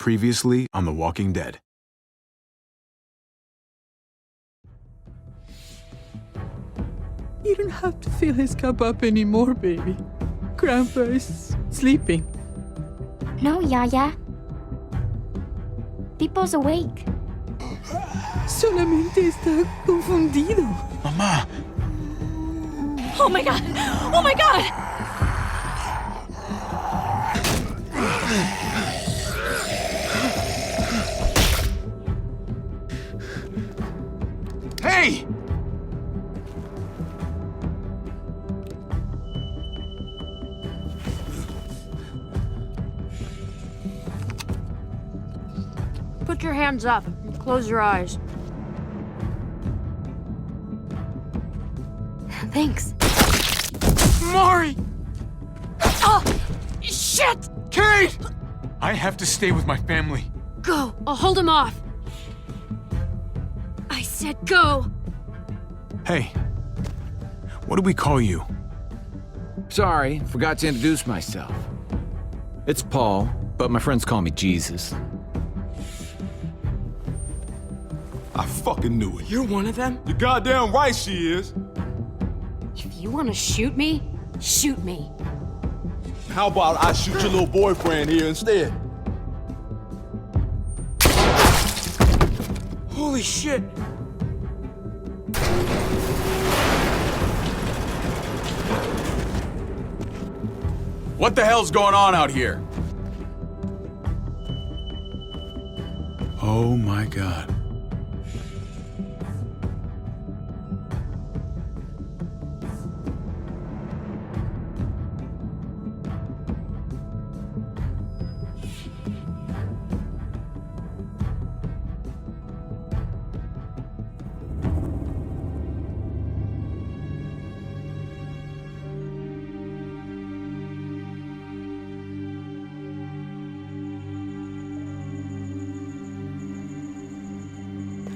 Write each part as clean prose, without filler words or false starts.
Previously on The Walking Dead. You don't have to fill his cup up anymore, baby. Grandpa is sleeping. No, Yaya. Pipo's awake. Solamente está confundido. Mamá! Oh my god! Oh my god! Hey! Put your hands up and close your eyes. Thanks. Mari! Oh! Shit! Kate! I have to stay with my family. Go! I'll hold him off. I said go! Hey. What do we call you? Sorry, forgot to introduce myself. It's Paul, but my friends call me Jesus. I fucking knew it. You're one of them? You're goddamn right she is. If you want to shoot me, shoot me. How about I shoot your little boyfriend here instead? Holy shit! What the hell's going on out here? Oh my god.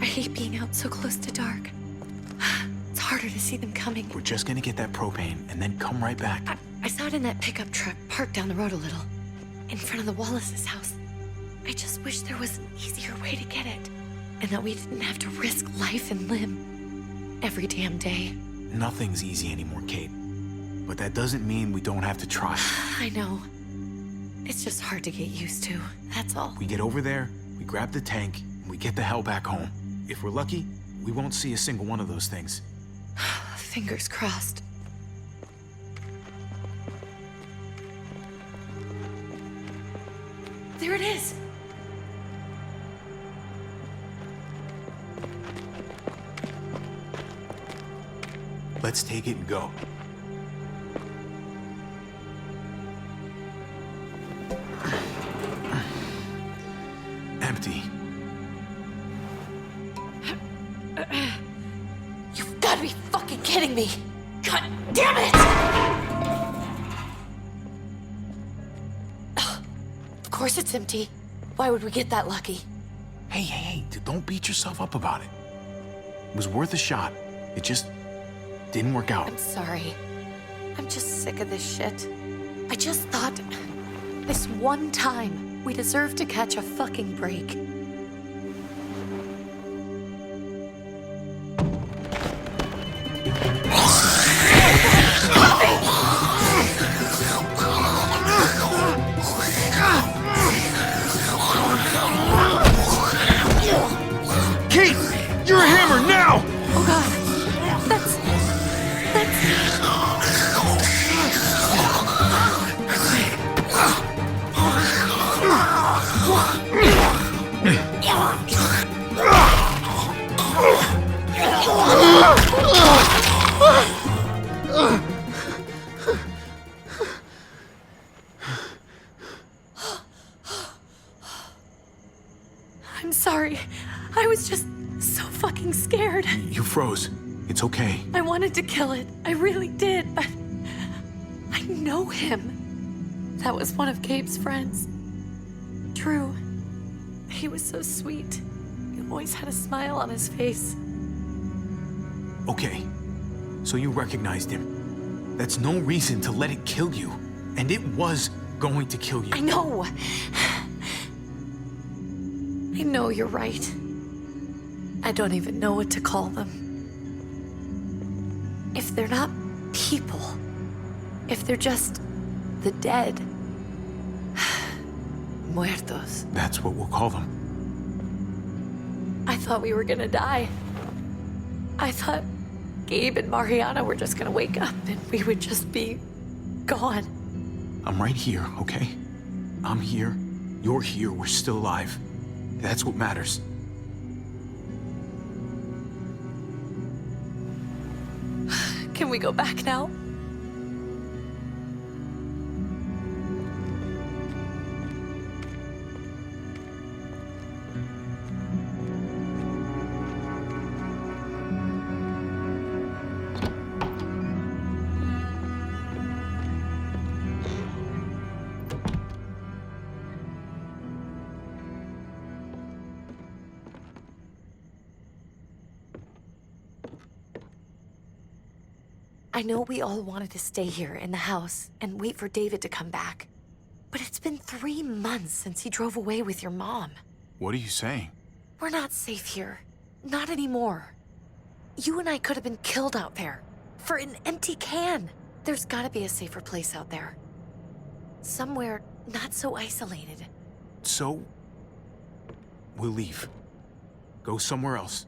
I hate being out so close to dark. It's harder to see them coming. We're just gonna get that propane and then come right back. I saw it in that pickup truck parked down the road a little, in front of the Wallace's house. I just wish there was an easier way to get it, and that we didn't have to risk life and limb every damn day. Nothing's easy anymore, Kate. But that doesn't mean we don't have to try. I know. It's just hard to get used to, that's all. We get over there, we grab the tank, and we get the hell back home. If we're lucky, we won't see a single one of those things. Fingers crossed. There it is! Let's take it and go. Empty. You've got to be fucking kidding me! God damn it! Of course it's empty. Why would we get that lucky? Hey, don't beat yourself up about it. It was worth a shot. It just didn't work out. I'm sorry. I'm just sick of this shit. I just thought, this one time, we deserve to catch a fucking break. Kate! You're a hammer now! Oh god. That's... I'm sorry. I was just so fucking scared. You froze. It's okay. I wanted to kill it. I really did, but I know him. That was one of Gabe's friends. Drew. He was so sweet. He always had a smile on his face. Okay. So you recognized him. That's no reason to let it kill you. And it was going to kill you. I know. I know you're right. I don't even know what to call them. If they're not people, if they're just the dead, muertos. That's what we'll call them. I thought we were gonna die. I thought Gabe and Mariana were just gonna wake up and we would just be gone. I'm right here, okay? I'm here. You're here. We're still alive. That's what matters. Can we go back now? I know we all wanted to stay here in the house and wait for David to come back. But it's been 3 months since he drove away with your mom. What are you saying? We're not safe here. Not anymore. You and I could have been killed out there. For an empty can. There's gotta be a safer place out there. Somewhere not so isolated. So, we'll leave. Go somewhere else.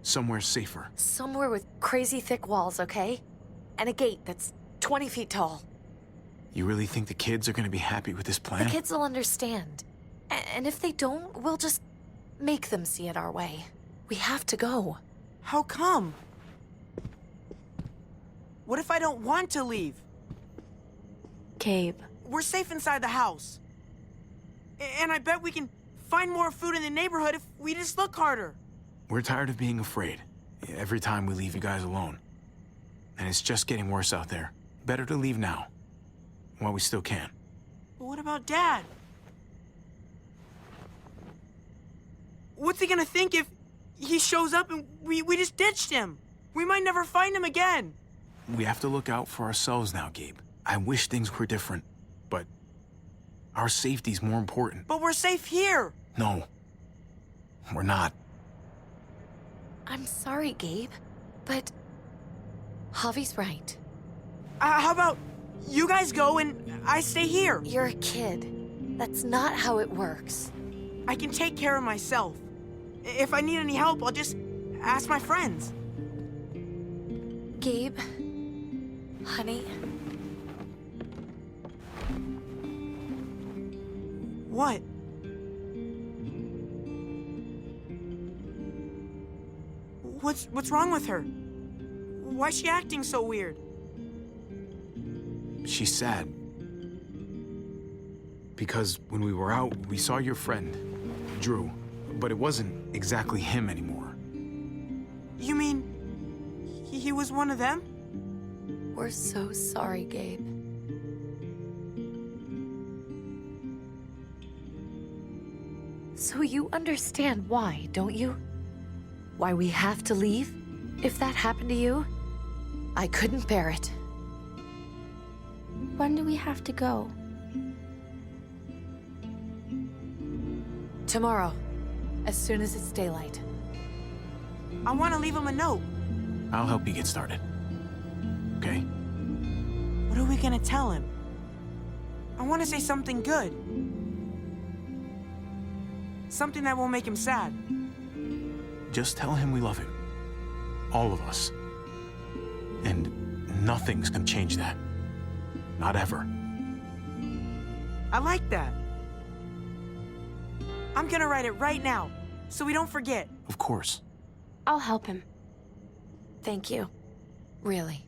Somewhere safer. Somewhere with crazy thick walls, okay? And a gate that's 20 feet tall. You really think the kids are gonna be happy with this plan? The kids will understand. And if they don't, we'll just make them see it our way. We have to go. How come? What if I don't want to leave? Gabe. We're safe inside the house. And I bet we can find more food in the neighborhood if we just look harder. We're tired of being afraid. Every time we leave you guys alone. And it's just getting worse out there. Better to leave now. While we still can. But what about Dad? What's he gonna think if he shows up and we just ditched him? We might never find him again. We have to look out for ourselves now, Gabe. I wish things were different, but our safety's more important. But we're safe here. No, we're not. I'm sorry, Gabe, but Javi's right. How about you guys go and I stay here? You're a kid. That's not how it works. I can take care of myself. If I need any help, I'll just ask my friends. Gabe, honey, What? What's wrong with her? Why's she acting so weird? She's sad. Because when we were out, we saw your friend, Drew. But it wasn't exactly him anymore. You mean he was one of them? we're so sorry, Gabe. So you understand why, don't you? Why we have to leave? If that happened to you, I couldn't bear it. When do we have to go? Tomorrow, as soon as it's daylight. I want to leave him a note. I'll help you get started. Okay? What are we gonna tell him? I want to say something good. Something that won't make him sad. Just tell him we love him. All of us. And nothing's gonna change that. Not ever. I like that. I'm gonna write it right now, so we don't forget. Of course. I'll help him. Thank you. Really.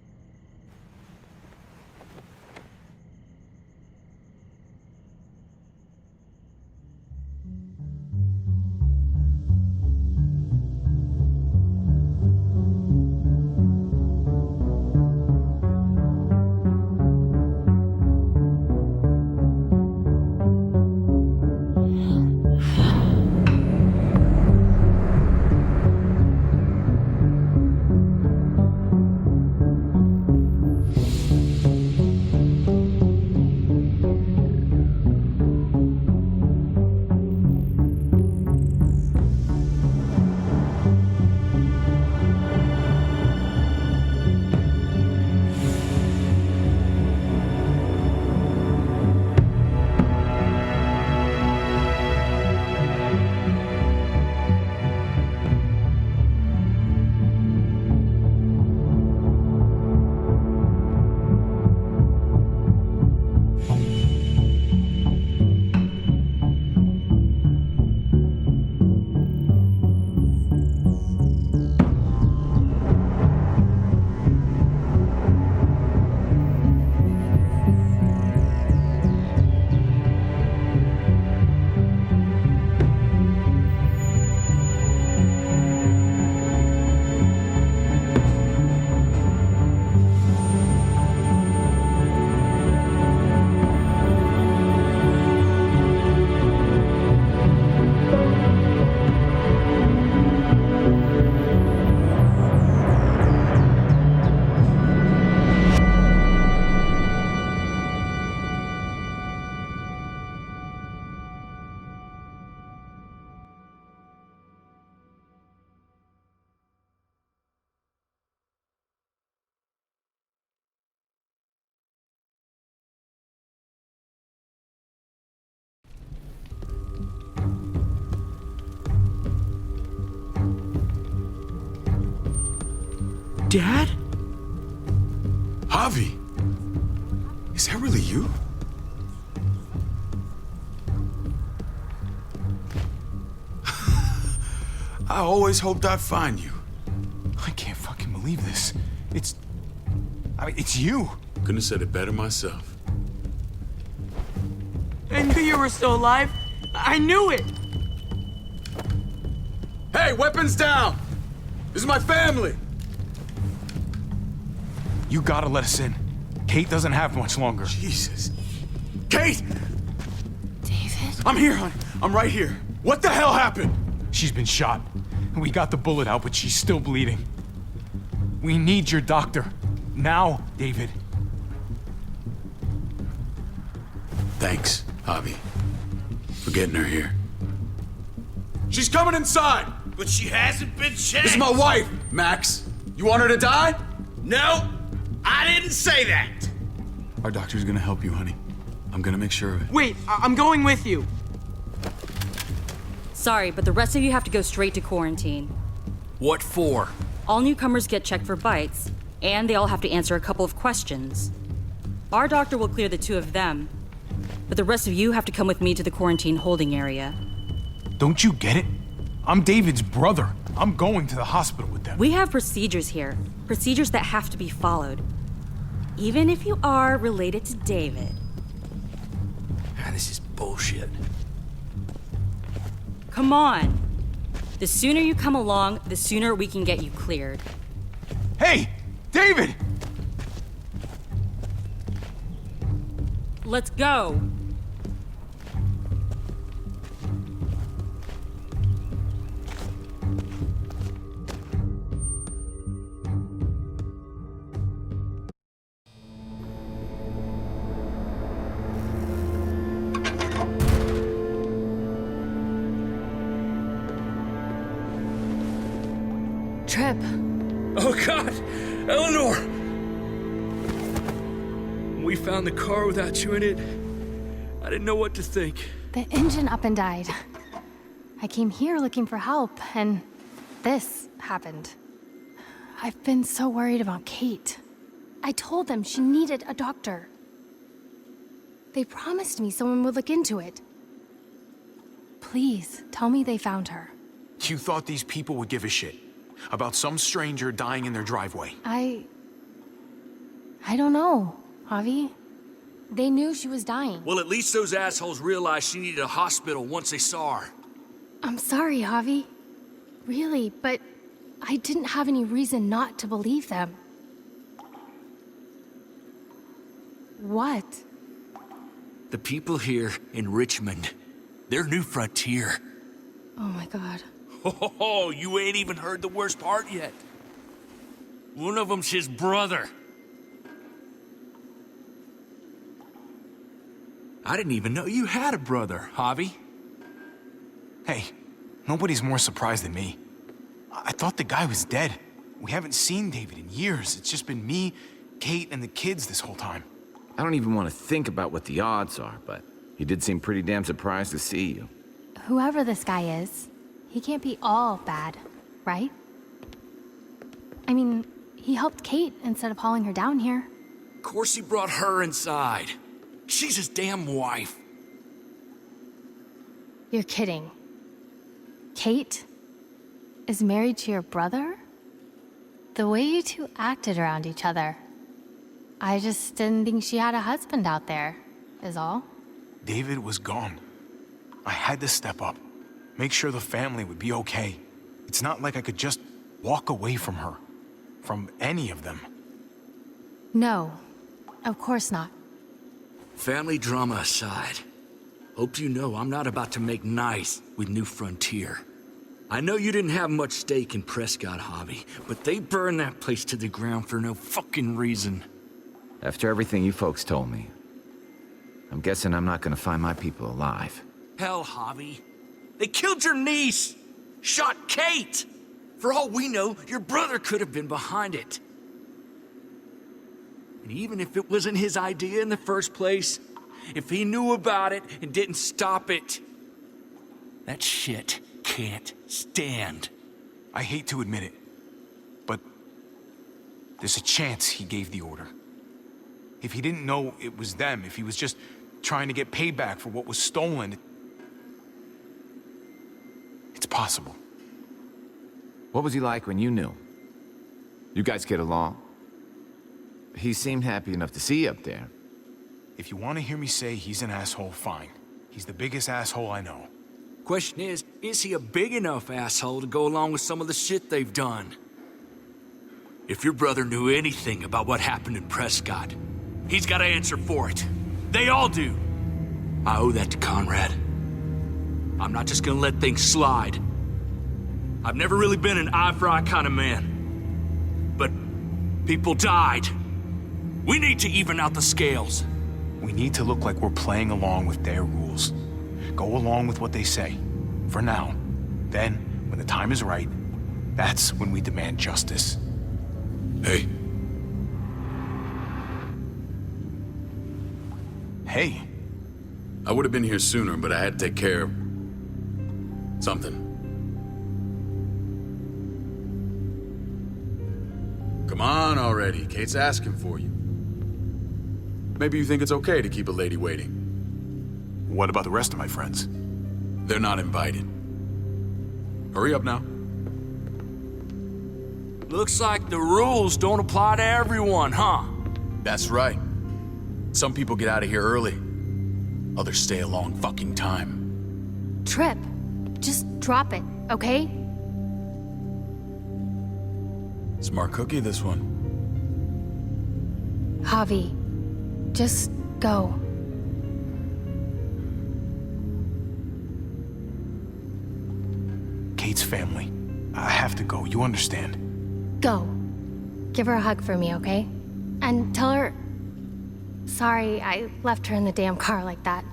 Dad? Javi, is that really you? I always hoped I'd find you. I can't fucking believe this. It's you. Couldn't have said it better myself. I knew you were still alive. I knew it. Hey, weapons down! This is my family! You gotta let us in. Kate doesn't have much longer. Jesus. Kate! David? I'm here, honey. I'm right here. What the hell happened? She's been shot. We got the bullet out, but she's still bleeding. We need your doctor. Now, David. Thanks, Javi, for getting her here. She's coming inside! But she hasn't been checked. This is my wife, Max. You want her to die? No, I didn't say that. Our doctor's gonna help you, honey. I'm gonna make sure of it. Wait, I'm going with you. Sorry, but the rest of you have to go straight to quarantine. What for? All newcomers get checked for bites, and they all have to answer a couple of questions. Our doctor will clear the two of them, but the rest of you have to come with me to the quarantine holding area. Don't you get it? I'm David's brother. I'm going to the hospital with them. We have procedures here, procedures that have to be followed. Even if you are related to David. This is bullshit. Come on. The sooner you come along, the sooner we can get you cleared. Hey, David! Let's go. Trip. Oh God, Eleanor! When we found the car without you in it, I didn't know what to think. The engine up and died. I came here looking for help, and this happened. I've been so worried about Kate. I told them she needed a doctor. They promised me someone would look into it. Please, tell me they found her. You thought these people would give a shit about some stranger dying in their driveway. I don't know, Javi. They knew she was dying. Well, at least those assholes realized she needed a hospital once they saw her. I'm sorry, Javi. Really, but I didn't have any reason not to believe them. What? The people here in Richmond, they're New Frontier. Oh my God. Oh, you ain't even heard the worst part yet. One of them's his brother. I didn't even know you had a brother, Javi. Hey, nobody's more surprised than me. I thought the guy was dead. We haven't seen David in years. It's just been me, Kate, and the kids this whole time. I don't even want to think about what the odds are, but he did seem pretty damn surprised to see you. Whoever this guy is, he can't be all bad, right? I mean, he helped Kate instead of hauling her down here. Of course he brought her inside. She's his damn wife. You're kidding. Kate is married to your brother? The way you two acted around each other. I just didn't think she had a husband out there, is all. David was gone. I had to step up, make sure the family would be okay. It's not like I could just walk away from her, from any of them. No, of course not. Family drama aside, hope you know I'm not about to make nice with New Frontier. I know you didn't have much stake in Prescott, Javi, but they burned that place to the ground for no fucking reason. After everything you folks told me, I'm guessing I'm not gonna find my people alive. Hell, Javi. They killed your niece! Shot Kate! For all we know, your brother could have been behind it. And even if it wasn't his idea in the first place, if he knew about it and didn't stop it, that shit can't stand. I hate to admit it, but There's a chance he gave the order. If he didn't know it was them, if he was just trying to get payback for what was stolen, it's possible. What was he like when you knew? You guys get along? He seemed happy enough to see you up there. If you want to hear me say he's an asshole, fine. He's the biggest asshole I know. Question is he a big enough asshole to go along with some of the shit they've done? If your brother knew anything about what happened in Prescott, he's got to answer for it. They all do. I owe that to Conrad. I'm not just gonna let things slide. I've never really been an eye-for-eye kind of man. But people died. We need to even out the scales. We need to look like we're playing along with their rules. Go along with what they say. For now. Then, when the time is right, that's when we demand justice. Hey. Hey. I would have been here sooner, but I had to take care of something. Come on already. Kate's asking for you. Maybe you think it's okay to keep a lady waiting. What about the rest of my friends? They're not invited. Hurry up now. Looks like the rules don't apply to everyone, huh? That's right. Some people get out of here early. Others stay a long fucking time. Trip, just drop it, okay? Smart cookie, this one. Javi, just go. Kate's family. I have to go, you understand. Go. Give her a hug for me, okay? And tell her... Sorry, I left her in the damn car like that.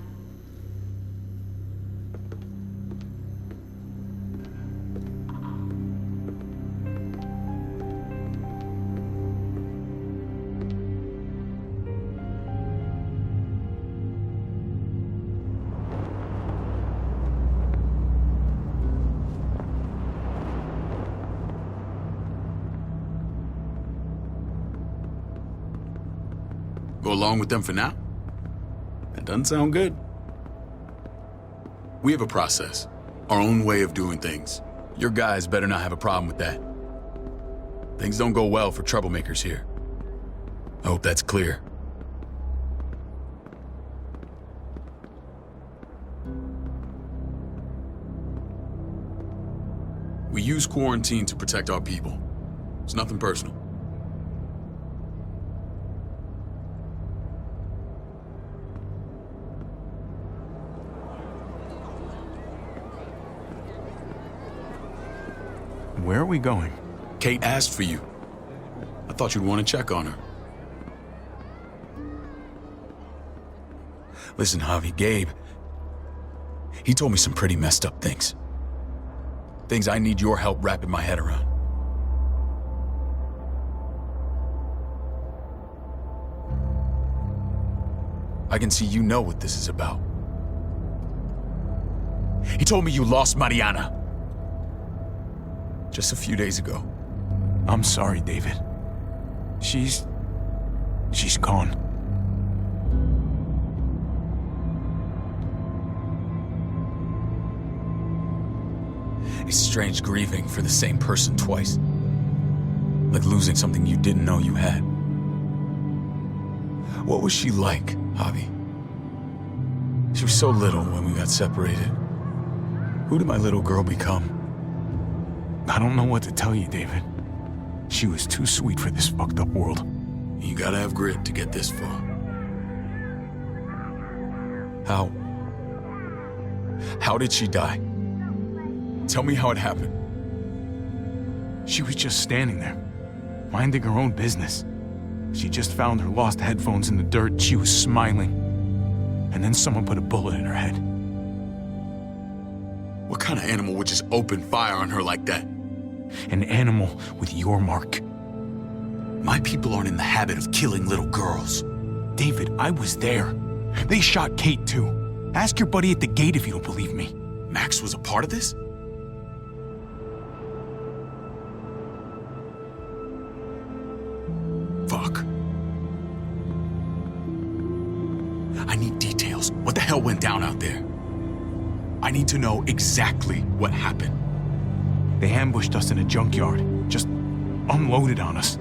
Go along with them for now? That doesn't sound good. We have a process, our own way of doing things. Your guys better not have a problem with that. Things don't go well for troublemakers here. I hope that's clear. We use quarantine to protect our people. It's nothing personal. Where are we going? Kate asked for you. I thought you'd want to check on her. Listen, Javi, Gabe, he told me some pretty messed up things. Things I need your help wrapping my head around. I can see you know what this is about. He told me you lost Mariana. Just a few days ago. I'm sorry, David. She's gone. It's strange grieving for the same person twice. Like losing something you didn't know you had. What was she like, Javi? She was so little when we got separated. Who did my little girl become? I don't know what to tell you, David. She was too sweet for this fucked up world. You gotta have grit to get this far. How did she die? Tell me how it happened. She was just standing there, minding her own business. She just found her lost headphones in the dirt. She was smiling. And then someone put a bullet in her head. What kind of animal would just open fire on her like that? An animal with your mark. My people aren't in the habit of killing little girls. David, I was there. They shot Kate too. Ask your buddy at the gate if you don't believe me. Max was a part of this? I need details. What the hell went down out there? I need to know exactly what happened. They ambushed us in a junkyard, just unloaded on us.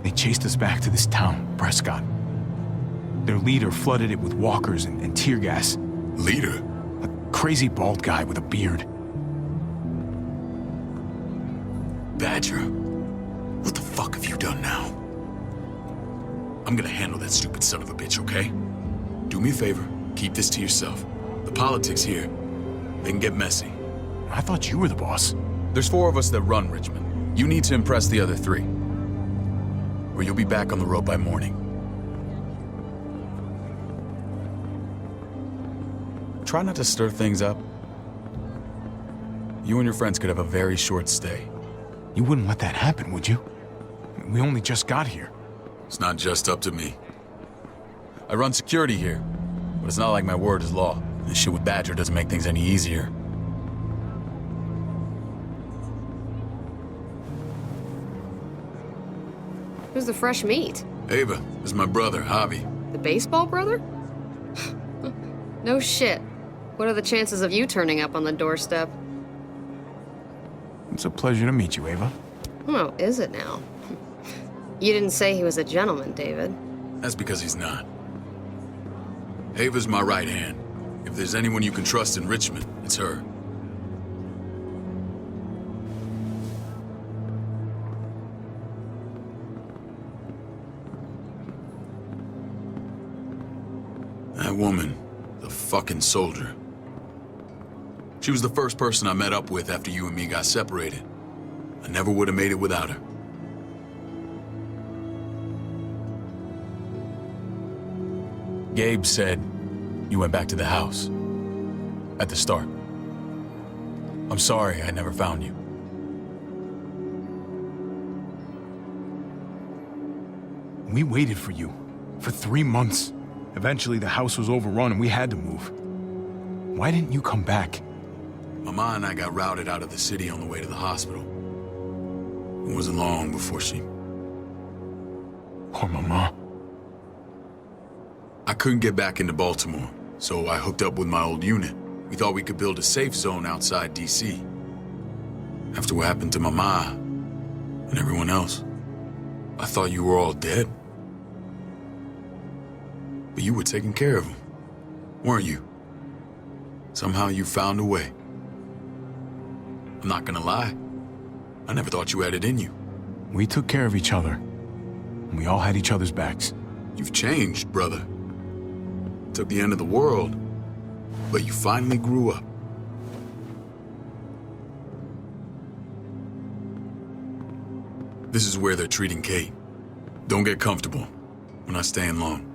They chased us back to this town, Prescott. Their leader flooded it with walkers and tear gas. Leader? A crazy bald guy with a beard. Badger, what the fuck have you done now? I'm gonna handle that stupid son of a bitch, okay? Do me a favor, keep this to yourself. The politics here, they can get messy. I thought you were the boss. There's 4 of us that run Richmond. You need to impress the other 3. Or you'll be back on the road by morning. Try not to stir things up. You and your friends could have a very short stay. You wouldn't let that happen, would you? We only just got here. It's not just up to me. I run security here, but it's not like my word is law. This shit with Badger doesn't make things any easier. Who's the fresh meat? Ava, this is my brother, Javi. The baseball brother? No shit. What are the chances of you turning up on the doorstep? It's a pleasure to meet you, Ava. Oh, is it now? You didn't say he was a gentleman, David. That's because he's not. Ava's my right hand. If there's anyone you can trust in Richmond, it's her. That woman, the fucking soldier. She was the first person I met up with after you and me got separated. I never would have made it without her. Gabe said you went back to the house. At the start. I'm sorry I never found you. We waited for you. For 3 months. Eventually the house was overrun and we had to move. Why didn't you come back? Mama and I got routed out of the city on the way to the hospital. It wasn't long before she... Poor Mama. I couldn't get back into Baltimore, so I hooked up with my old unit. We thought we could build a safe zone outside D.C. After what happened to Mama and everyone else, I thought you were all dead. But you were taking care of them, weren't you? Somehow you found a way. I'm not gonna lie. I never thought you had it in you. We took care of each other. And we all had each other's backs. You've changed, brother. Took the end of the world, but you finally grew up. This is where they're treating Kate. Don't get comfortable. We're not staying long.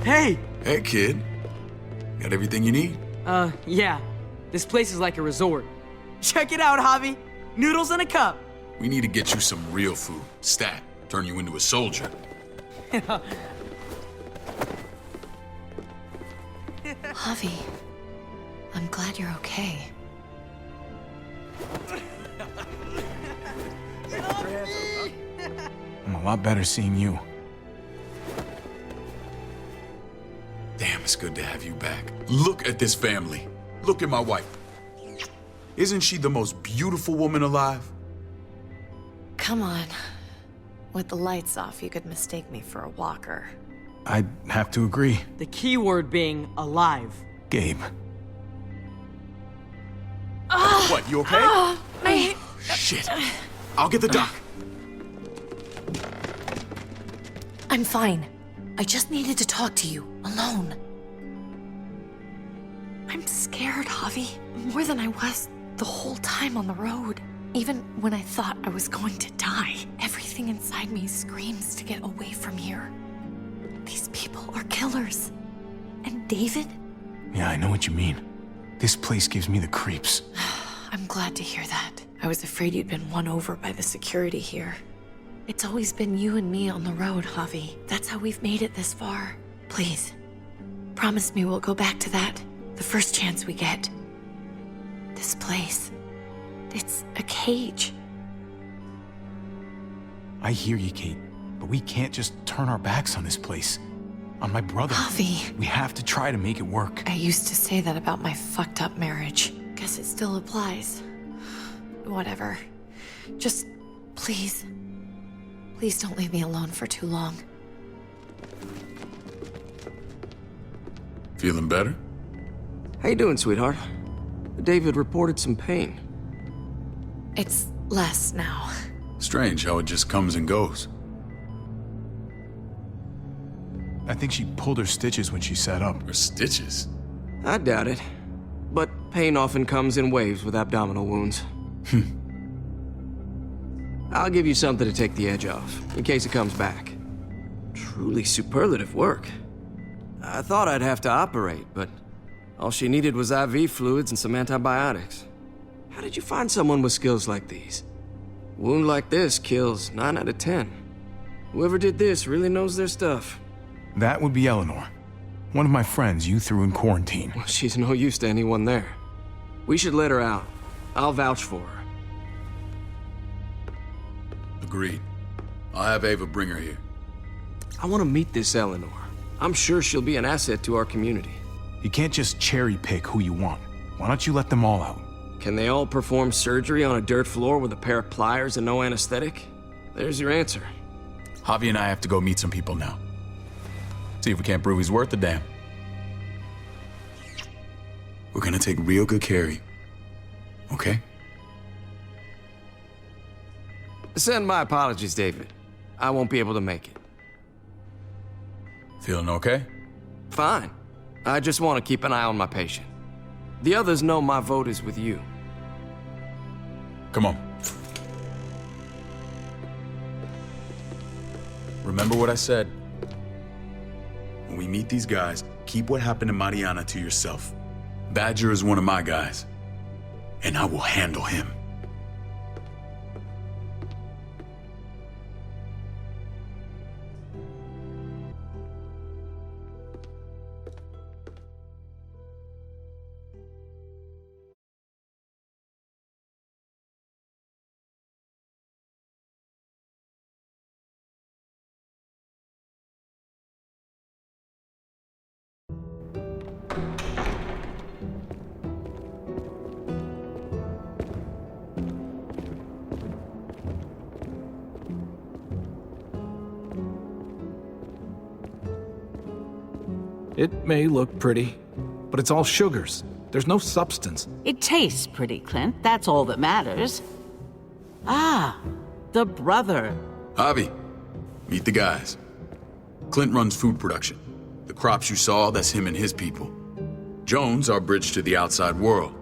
Hey! Hey, kid. Got everything you need? Yeah. This place is like a resort. Check it out, Javi. Noodles in a cup. We need to get you some real food. Stat. Turn you into a soldier. Javi, I'm glad you're okay. I'm a lot better seeing you. Damn, it's good to have you back. Look at this family. Look at my wife. Isn't she the most beautiful woman alive? Come on. With the lights off, you could mistake me for a walker. I'd have to agree. The key word being alive. Gabe. What, you okay? Shit. I'll get the doc. I'm fine. I just needed to talk to you, alone. I'm scared, Javi. More than I was the whole time on the road. Even when I thought I was going to die, everything inside me screams to get away from here. These people are killers. And David? Yeah, I know what you mean. This place gives me the creeps. I'm glad to hear that. I was afraid you'd been won over by the security here. It's always been you and me on the road, Javi. That's how we've made it this far. Please, promise me we'll go back to that the first chance we get. This place, it's a cage. I hear you, Kate, but we can't just turn our backs on this place. On my brother. Javi. We have to try to make it work. I used to say that about my fucked up marriage. Guess it still applies. Whatever. Just, please. Please don't leave me alone for too long. Feeling better? How you doing, sweetheart? David reported some pain. It's less now. Strange how it just comes and goes. I think she pulled her stitches when she sat up. Her stitches? I doubt it. But pain often comes in waves with abdominal wounds. I'll give you something to take the edge off, in case it comes back. Truly superlative work. I thought I'd have to operate, but all she needed was IV fluids and some antibiotics. How did you find someone with skills like these? A wound like this kills 9 out of 10. Whoever did this really knows their stuff. That would be Eleanor. One of my friends you threw in quarantine. Well, she's no use to anyone there. We should let her out. I'll vouch for her. Agreed. I'll have Ava bring her here. I want to meet this Eleanor. I'm sure she'll be an asset to our community. You can't just cherry pick who you want. Why don't you let them all out? Can they all perform surgery on a dirt floor with a pair of pliers and no anesthetic? There's your answer. Javi and I have to go meet some people now. See if we can't prove he's worth a damn. We're gonna take real good care of you. Okay? Send my apologies, David. I won't be able to make it. Feeling okay? Fine. I just want to keep an eye on my patient. The others know my vote is with you. Come on. Remember what I said. When we meet these guys, keep what happened to Mariana to yourself. Badger is one of my guys, and I will handle him. It may look pretty, but it's all sugars. There's no substance. It tastes pretty, Clint. That's all that matters. Ah, the brother. Javi, meet the guys. Clint runs food production. The crops you saw, that's him and his people. Jones, our bridge to the outside world.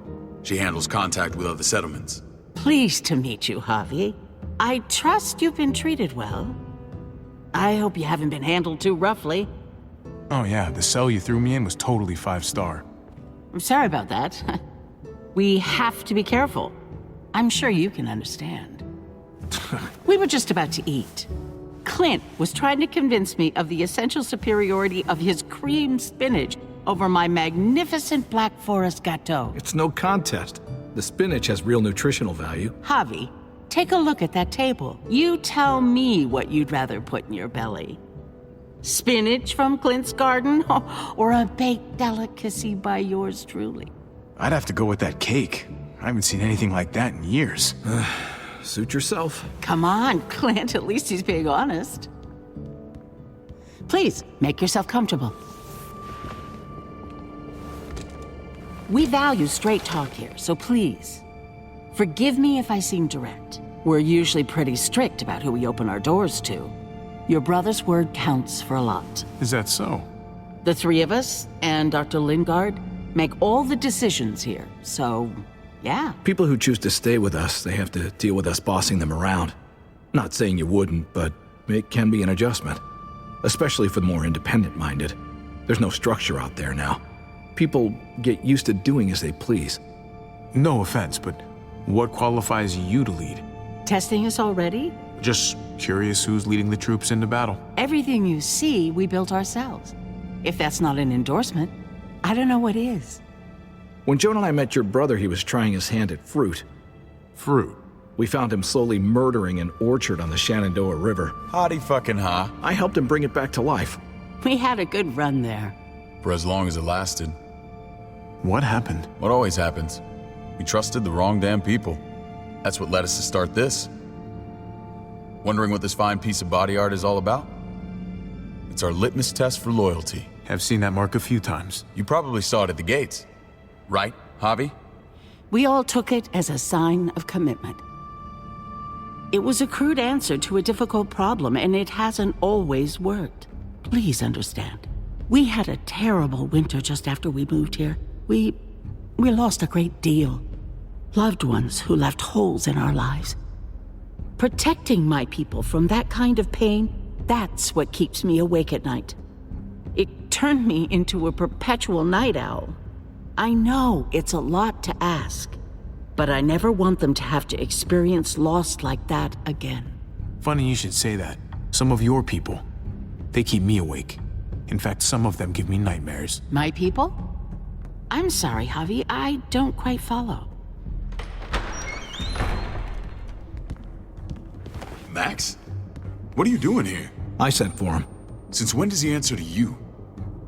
She handles contact with other settlements. Pleased to meet you, Javi. I trust you've been treated well. I hope you haven't been handled too roughly. Oh yeah, the cell you threw me in was totally 5-star. I'm sorry about that. We have to be careful. I'm sure you can understand. We were just about to eat. Clint was trying to convince me of the essential superiority of his cream spinach over my magnificent Black Forest gâteau. It's no contest. The spinach has real nutritional value. Javi, take a look at that table. You tell me what you'd rather put in your belly. Spinach from Clint's garden, or a baked delicacy by yours truly? I'd have to go with that cake. I haven't seen anything like that in years. Suit yourself. Come on, Clint, at least he's being honest. Please, make yourself comfortable. We value straight talk here, so please, forgive me if I seem direct. We're usually pretty strict about who we open our doors to. Your brother's word counts for a lot. Is that so? The three of us and Dr. Lingard make all the decisions here, so yeah. People who choose to stay with us, they have to deal with us bossing them around. Not saying you wouldn't, but it can be an adjustment. Especially for the more independent-minded. There's no structure out there now. People get used to doing as they please. No offense, but what qualifies you to lead? Testing us already? Just curious who's leading the troops into battle. Everything you see, we built ourselves. If that's not an endorsement, I don't know what is. When Joan and I met your brother, he was trying his hand at fruit. Fruit? We found him slowly murdering an orchard on the Shenandoah River. Howdy fucking ha. I helped him bring it back to life. We had a good run there. For as long as it lasted. What happened? What always happens. We trusted the wrong damn people. That's what led us to start this. Wondering what this fine piece of body art is all about? It's our litmus test for loyalty. I've seen that mark a few times. You probably saw it at the gates. Right, Javi? We all took it as a sign of commitment. It was a crude answer to a difficult problem, and it hasn't always worked. Please understand. We had a terrible winter just after we moved here. We lost a great deal. Loved ones who left holes in our lives. Protecting my people from that kind of pain, that's what keeps me awake at night. It turned me into a perpetual night owl. I know it's a lot to ask, but I never want them to have to experience loss like that again. Funny you should say that. Some of your people, they keep me awake. In fact, some of them give me nightmares. My people? I'm sorry, Javi, I don't quite follow. Max? What are you doing here? I sent for him. Since when does he answer to you?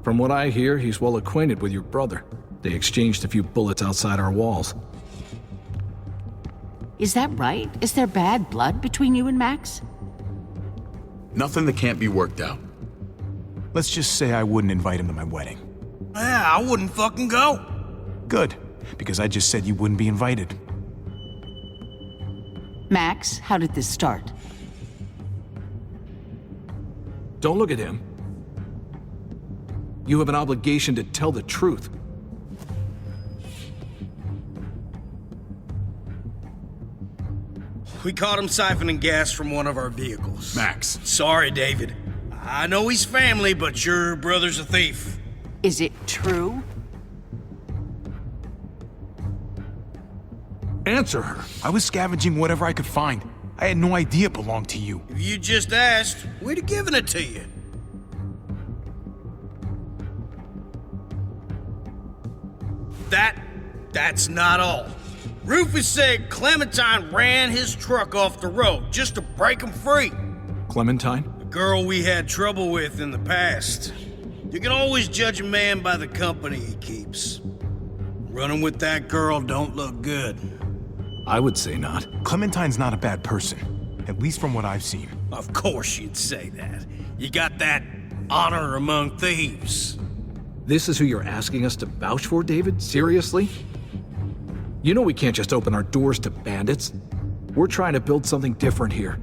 From what I hear, he's well acquainted with your brother. They exchanged a few bullets outside our walls. Is that right? Is there bad blood between you and Max? Nothing that can't be worked out. Let's just say I wouldn't invite him to my wedding. Yeah, I wouldn't fucking go. Good, because I just said you wouldn't be invited. Max, how did this start? Don't look at him. You have an obligation to tell the truth. We caught him siphoning gas from one of our vehicles. Max. Sorry, David. I know he's family, but your brother's a thief. Is it true? Answer her. I was scavenging whatever I could find. I had no idea it belonged to you. If you just asked, we'd have given it to you. That's not all. Rufus said Clementine ran his truck off the road just to break him free. Clementine? The girl we had trouble with in the past. You can always judge a man by the company he keeps. Running with that girl don't look good. I would say not. Clementine's not a bad person, at least from what I've seen. Of course you'd say that. You got that honor among thieves. This is who you're asking us to vouch for, David? Seriously? You know we can't just open our doors to bandits. We're trying to build something different here.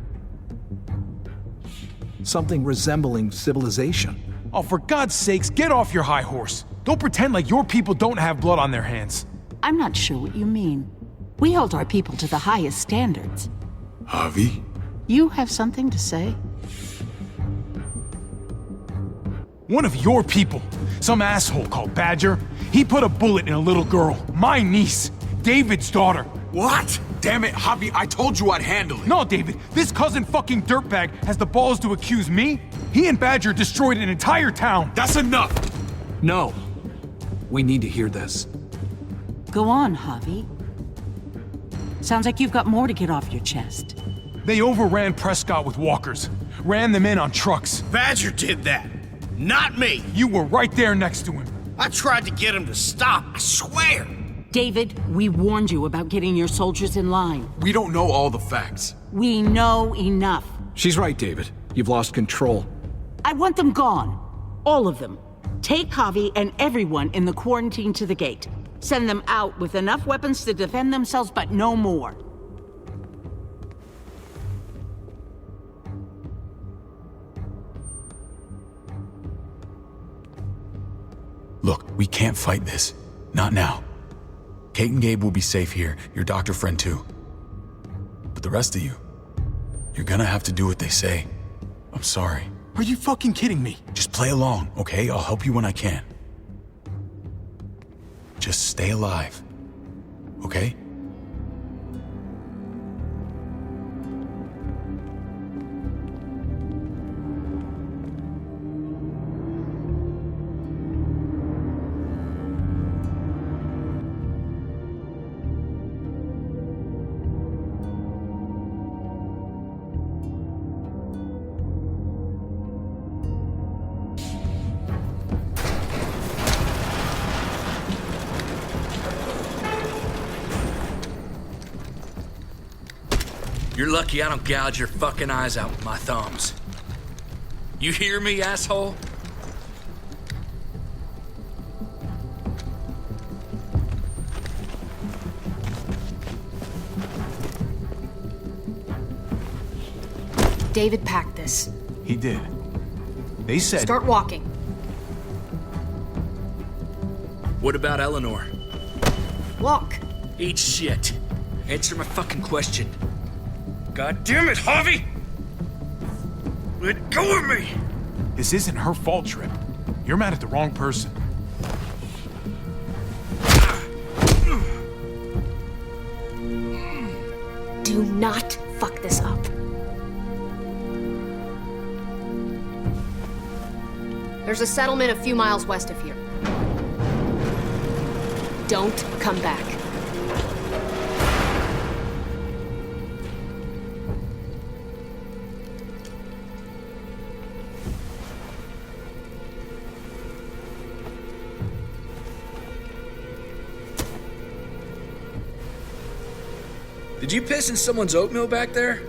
Something resembling civilization. Oh, for God's sakes, get off your high horse. Don't pretend like your people don't have blood on their hands. I'm not sure what you mean. We hold our people to the highest standards. Javi? You have something to say? One of your people, some asshole called Badger, he put a bullet in a little girl, my niece, David's daughter. What? Damn it, Javi, I told you I'd handle it. No, David, this cousin fucking dirtbag has the balls to accuse me? He and Badger destroyed an entire town. That's enough! No. We need to hear this. Go on, Javi. Sounds like you've got more to get off your chest. They overran Prescott with walkers, ran them in on trucks. Badger did that, not me. You were right there next to him. I tried to get him to stop, I swear. David, we warned you about getting your soldiers in line. We don't know all the facts. We know enough. She's right, David. You've lost control. I want them gone. All of them. Take Javi and everyone in the quarantine to the gate. Send them out with enough weapons to defend themselves, but no more. Look, we can't fight this. Not now. Kate and Gabe will be safe here, your doctor friend too. But the rest of you, you're gonna have to do what they say. I'm sorry. Are you fucking kidding me? Just play along, okay? I'll help you when I can. Just stay alive, okay? You're lucky I don't gouge your fucking eyes out with my thumbs. You hear me, asshole? David packed this. He did. They said... Start walking. What about Eleanor? Walk. Eat shit. Answer my fucking question. God damn it, Harvey! Let go of me! This isn't her fault, Trip. You're mad at the wrong person. Do not fuck this up. There's a settlement a few miles west of here. Don't come back. Did you piss in someone's oatmeal back there?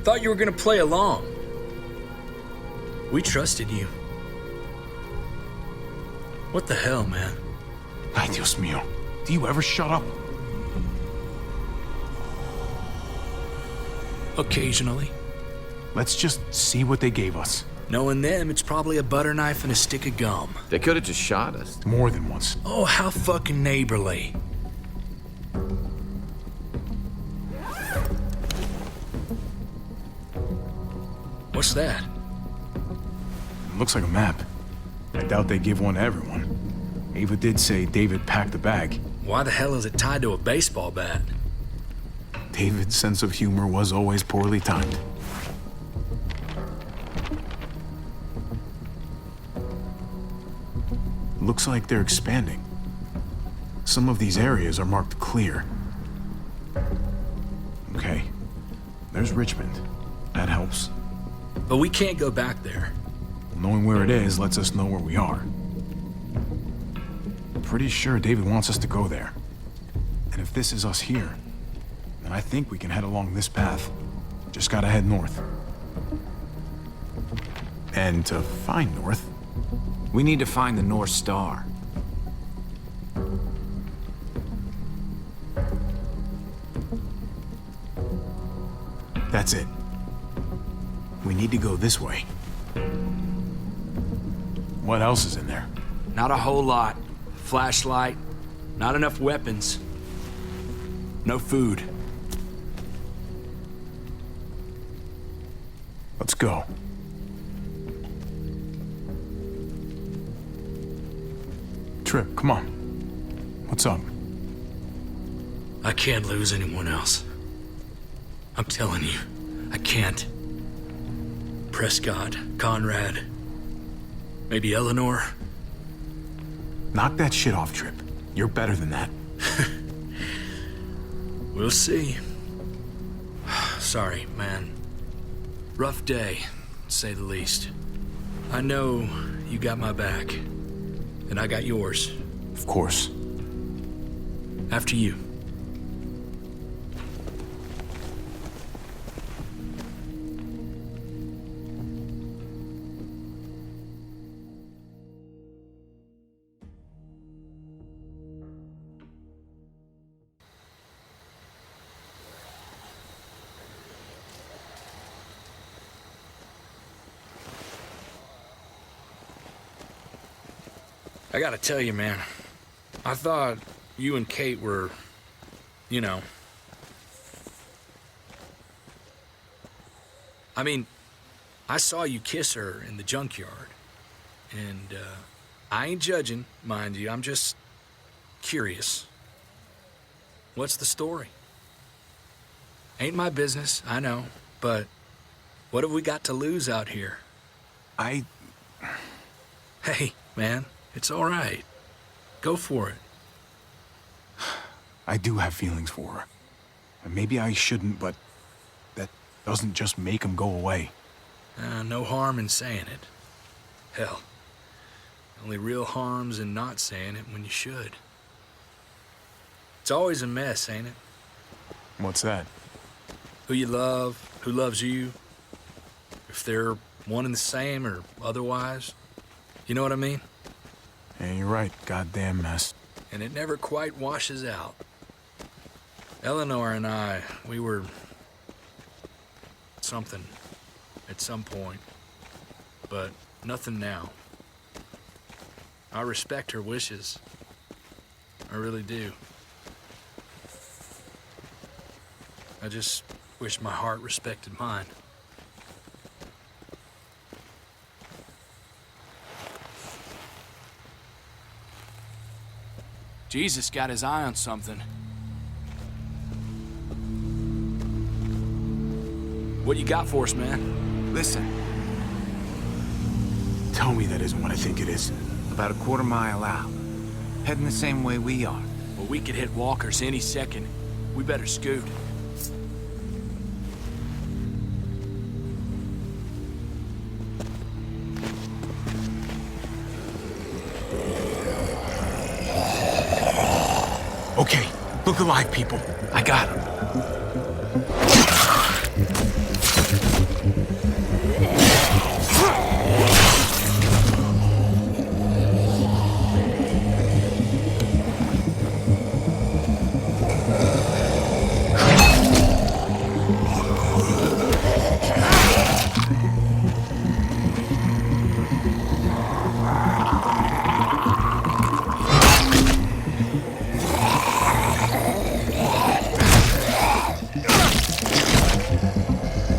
Thought you were gonna play along. We trusted you. What the hell, man? Ay, Dios mío. Do you ever shut up? Occasionally. Let's just see what they gave us. Knowing them, it's probably a butter knife and a stick of gum. They could have just shot us. More than once. Oh, how fucking neighborly. What's that? Looks like a map. I doubt they give one to everyone. Ava did say David packed the bag. Why the hell is it tied to a baseball bat? David's sense of humor was always poorly timed. Looks like they're expanding. Some of these areas are marked clear. Okay. There's Richmond. That helps. But we can't go back there. Knowing where it is lets us know where we are. Pretty sure David wants us to go there. And if this is us here, then I think we can head along this path. Just gotta head north. And to find north, we need to find the North Star. That's it. We need to go this way. What else is in there? Not a whole lot. Flashlight, not enough weapons. No food. Let's go. Trip, come on. What's up? I can't lose anyone else. I'm telling you, I can't. Prescott, Conrad, maybe Eleanor. Knock that shit off, Trip. You're better than that. We'll see. Sorry, man. Rough day, to say the least. I know you got my back, and I got yours. Of course. After you. I gotta tell you, man, I thought you and Kate were, you know... I mean, I saw you kiss her in the junkyard, and I ain't judging, mind you, I'm just curious. What's the story? Ain't my business, I know, but what have we got to lose out here? Hey, man. It's all right. Go for it. I do have feelings for her. And maybe I shouldn't, but that doesn't just make them go away. No harm in saying it. Hell, only real harm's in not saying it when you should. It's always a mess, ain't it? What's that? who you love, who loves you, if they're one and the same or otherwise. You know what I mean? Yeah, you're right. Goddamn mess. And it never quite washes out. Eleanor and I, we were something at some point, but nothing now. I respect her wishes. I really do. I just wish my heart respected mine. Jesus got his eye on something. What you got for us, man? Listen. Tell me that isn't what I think it is. About a quarter-mile out. Heading the same way we are. Well, we could hit walkers any second. We better scoot. Okay, look alive, people. I got him.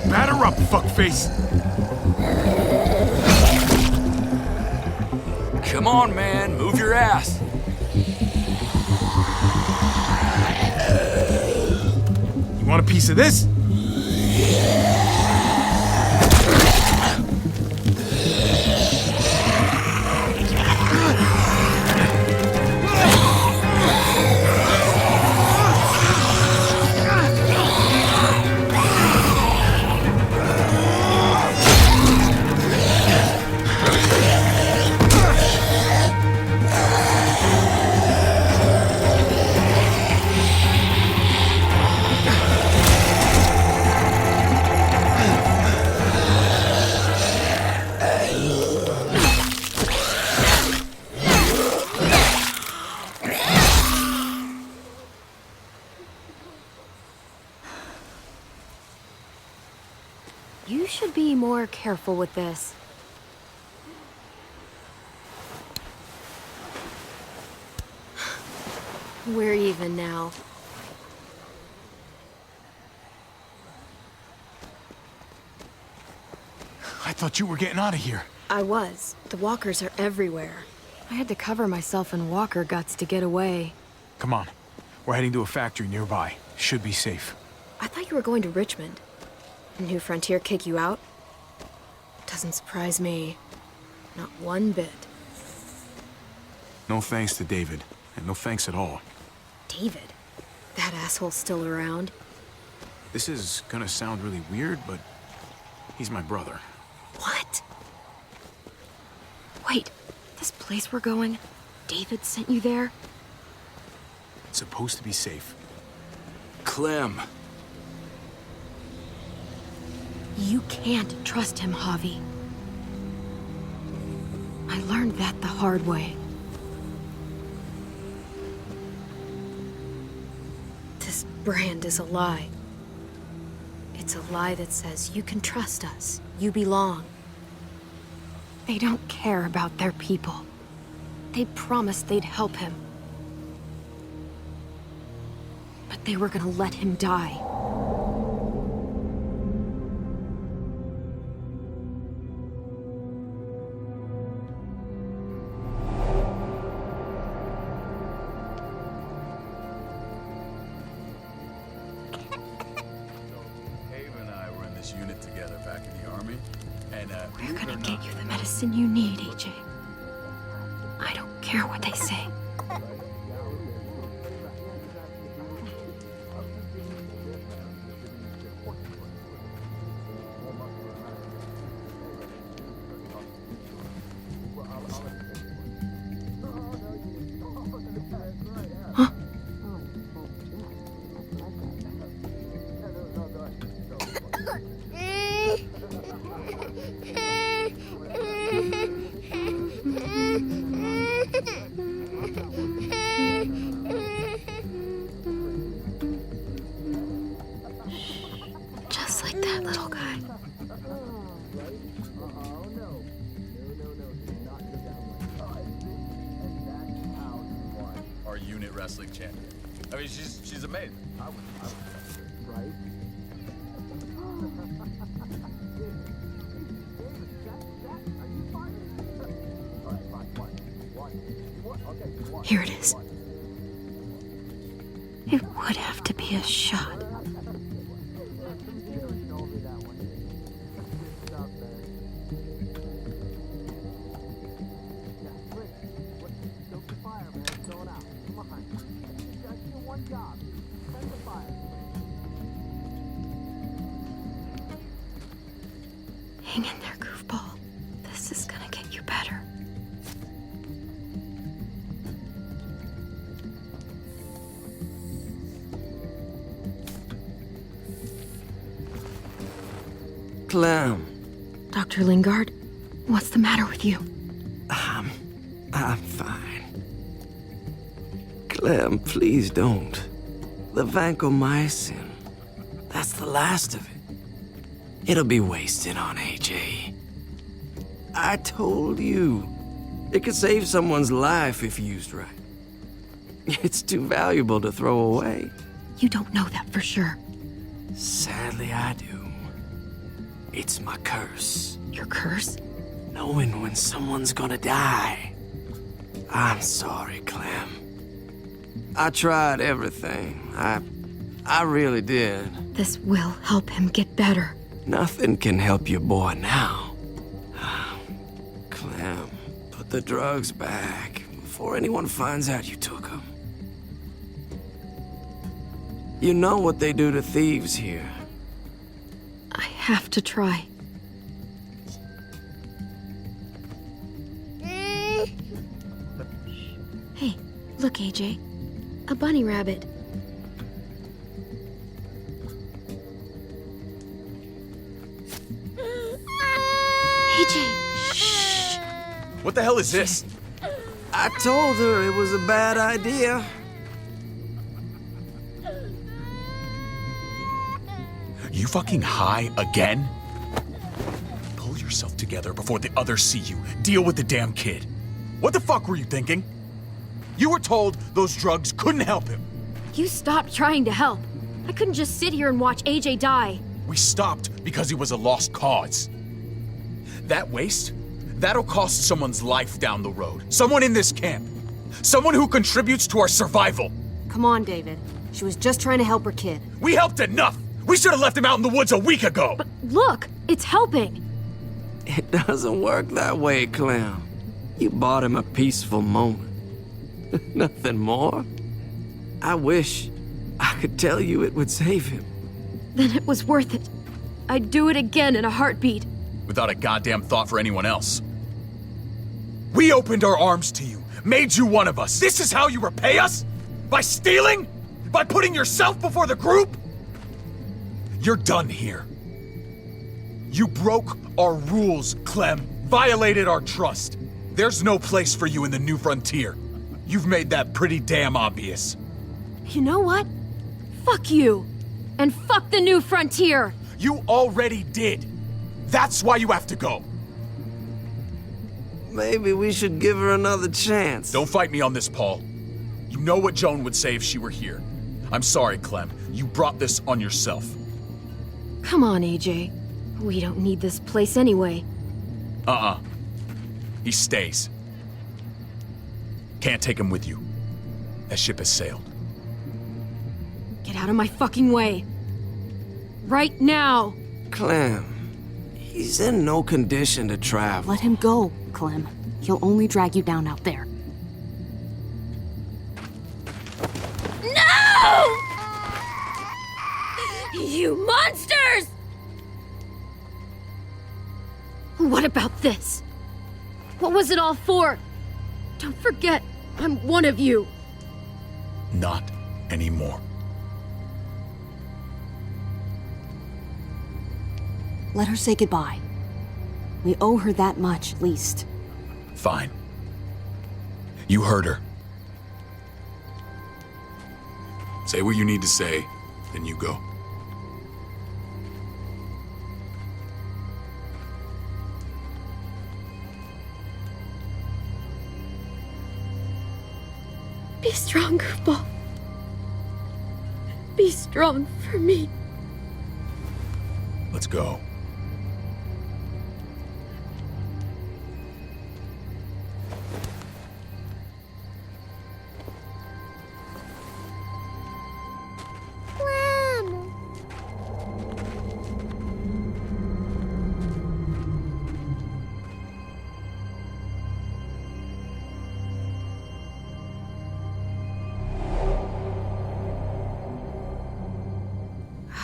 Batter up, fuckface! Come on, man. Move your ass. You want a piece of this? You should be more careful with this. We're even now. I thought you were getting out of here. I was. The walkers are everywhere. I had to cover myself in walker guts to get away. Come on. We're heading to a factory nearby. Should be safe. I thought you were going to Richmond. New Frontier kick you out? Doesn't surprise me. Not one bit. No thanks to David. And no thanks at all. David? That asshole's still around? This is gonna sound really weird, but he's my brother. What? Wait, this place we're going, David sent you there? It's supposed to be safe. Clem. You can't trust him, Javi. I learned that the hard way. This brand is a lie. It's a lie that says you can trust us, you belong. They don't care about their people. They promised they'd help him. But they were gonna let him die. Unit together back in the army, and we're gonna get you the medicine you need, AJ. I don't care what they say. unit wrestling champion. I mean, she's amazing. Right? Here it is. It would have to be a shot. Hang in there, goofball. This is gonna get you better. Clem. Dr. Lingard, what's the matter with you? I'm fine. Clem, please don't. The vancomycin. That's the last of it. It'll be wasted on AJ. I told you. It could save someone's life if used right. It's too valuable to throw away. You don't know that for sure. Sadly, I do. It's my curse. Your curse? Knowing when someone's gonna die. I'm sorry, Clem. I tried everything. I really did. This will help him get better. Nothing can help your boy now. Clem, put the drugs back before anyone finds out you took them. You know what they do to thieves here. I have to try. Hey, look, AJ. A bunny rabbit. AJ, shh. What the hell is this? I told her it was a bad idea. You fucking high again? Pull yourself together before the others see you. Deal with the damn kid. What the fuck were you thinking? You were told those drugs couldn't help him. You stopped trying to help. I couldn't just sit here and watch AJ die. We stopped because he was a lost cause. That waste, that'll cost someone's life down the road. Someone in this camp. Someone who contributes to our survival. Come on, David. She was just trying to help her kid. We helped enough! We should have left him out in the woods a week ago! But look, it's helping. It doesn't work that way, Clem. You bought him a peaceful moment. Nothing more. I wish I could tell you it would save him. Then it was worth it. I'd do it again in a heartbeat. Without a goddamn thought for anyone else. We opened our arms to you, made you one of us. This is how you repay us? By stealing? By putting yourself before the group? You're done here. You broke our rules, Clem. Violated our trust. There's no place for you in the new frontier. You've made that pretty damn obvious. You know what? Fuck you. And fuck the new frontier. You already did. That's why you have to go. Maybe we should give her another chance. Don't fight me on this, Paul. You know what Joan would say if she were here. I'm sorry, Clem. You brought this on yourself. Come on, AJ. We don't need this place anyway. He stays. Can't take him with you. That ship has sailed. Get out of my fucking way. Right now. Clem, he's in no condition to travel. Let him go, Clem. He'll only drag you down out there. No! You monsters! What about this? What was it all for? Don't forget, I'm one of you. Not anymore. Let her say goodbye. We owe her that much, at least. Fine. You heard her. Say what you need to say, then you go. Be strong, Goofball. Be strong for me. Let's go.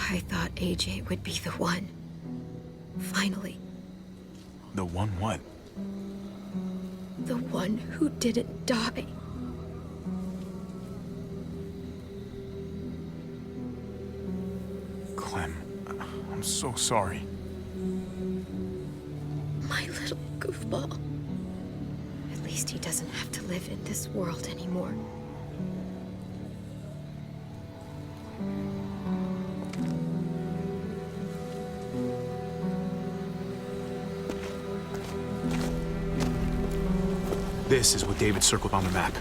I thought AJ would be the one. Finally. The one what? The one who didn't die. Clem, I'm so sorry. My little goofball. At least he doesn't have to live in this world anymore. This is what David circled on the map.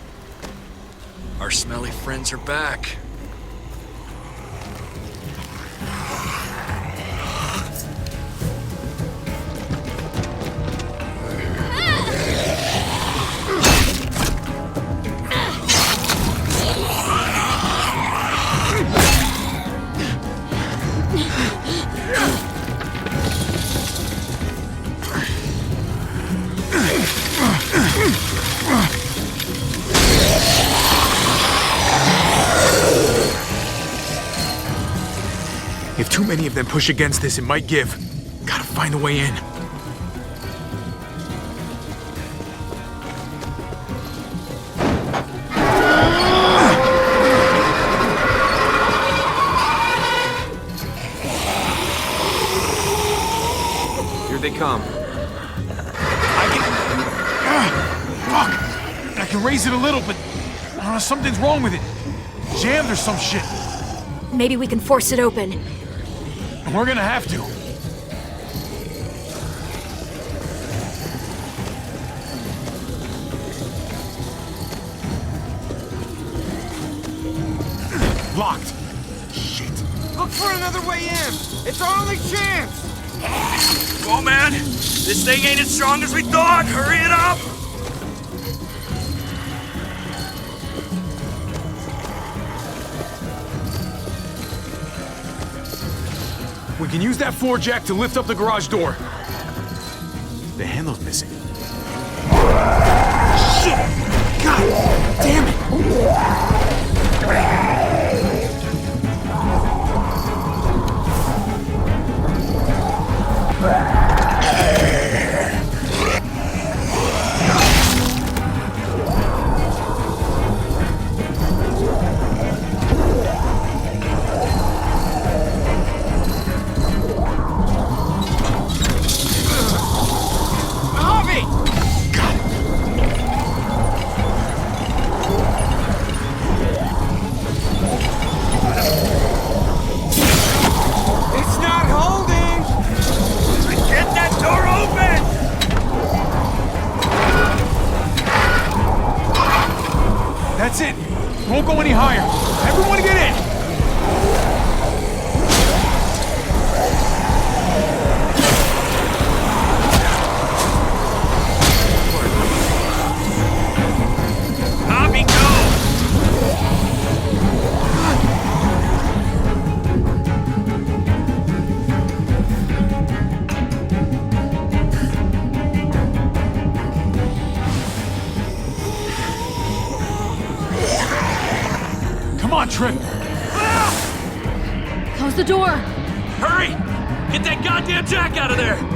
Our smelly friends are back. If too many of them push against this, it might give. Gotta find a way in. Here they come. Fuck! I can raise it a little, but something's wrong with it. Jammed or some shit. Maybe we can force it open. We're gonna have to. Locked. Shit. Look for another way in. It's our only chance. Come on, man. This thing ain't as strong as we thought. Hurry it up. We can use that floor jack to lift up the garage door. The handle's missing. Shit! God damn It's not holding. Get that door open. That's it. Won't go any higher. Everyone get in. Copy, go. Come on, Trip. Close the door. Hurry! Get that goddamn jack out of there!